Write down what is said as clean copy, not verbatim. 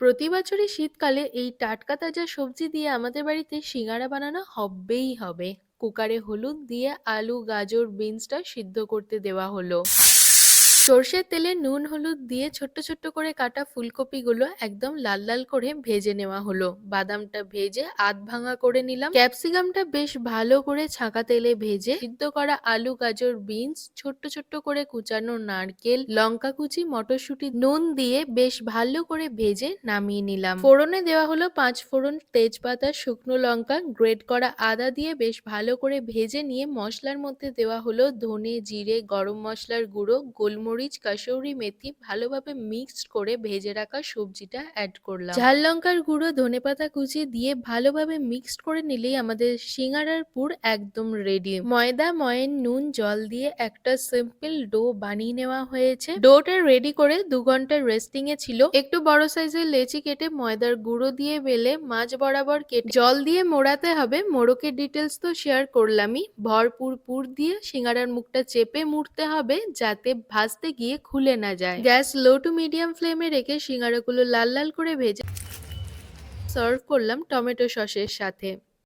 প্রতি বছরই শীতকালে এই টাটকা তাজা সবজি দিয়ে আমাদের বাড়িতে সিঙ্গারা বানানো হবেই হবে। কুকারে হলুদ দিয়ে আলু গাজর বিনসটা সিদ্ধ করতে দেওয়া হলো। সর্ষের তেলে নুন হলুদ দিয়ে ছোট্ট ছোট্ট করে কাটা ফুলকপিগুলো একদম লাল লাল করে ভেজে নেওয়া হলো। বাদামটা ভেজে আধ ভাঙা করে নিলাম। ক্যাপসিকামটা বেশ ভালো করে ছাঁকা তেলে ভেজে সিদ্ধ করা আলু গাজর বিনস ছোট্ট ছোট্ট করে কুচানো নারকেল লঙ্কা কুচি মটরশুঁটি নুন দিয়ে বেশ ভালো করে ভেজে নামিয়ে নিলাম। ফোড়নে দেওয়া হলো 5 ফোড়ন তেজপাতা শুকনো লঙ্কা গ্রেট করা আদা দিয়ে বেশ ভালো করে ভেজে নিয়ে মশলার মধ্যে দেওয়া হলো ধনে জিরে গরম মশলার গুঁড়ো গোলমরিচ কাসৌরি মেথি ভালোভাবে মিক্সড করে ভেজে রাখা সবজিটা অ্যাড করলাম। ঝাল লঙ্কার গুঁড়ো ধনেপাতা কুচি দিয়ে ভালোভাবে মিক্সড করে নিলেই আমাদের সিঙ্গারার পুর একদম রেডি। ময়দা ময়ন নুন জল দিয়ে একটা সিম্পল ডো বানিয়ে নেওয়া হয়েছে। ডোটা রেডি করে 2 ঘন্টা রেস্টিং এ ছিল। একটু বড় সাইজের লেচি কেটে ময়দার গুঁড়ো দিয়ে বেলে মাঝ বরাবর কেটে জল দিয়ে মোড়াতে হবে। মোড়কের ডিটেলস তো শেয়ার করলামই। ভরপুর পুর দিয়ে সিঙ্গারার মুখটা চেপে মুড়তে হবে যাতে ভাজতে গিয়ে খুলে না যায়। গ্যাস লো টু মিডিয়াম ফ্লেমে রেখে সিঙ্গারাগুলো লাল লাল করে ভেজে সার্ভ করলাম টমেটো সসের সাথে।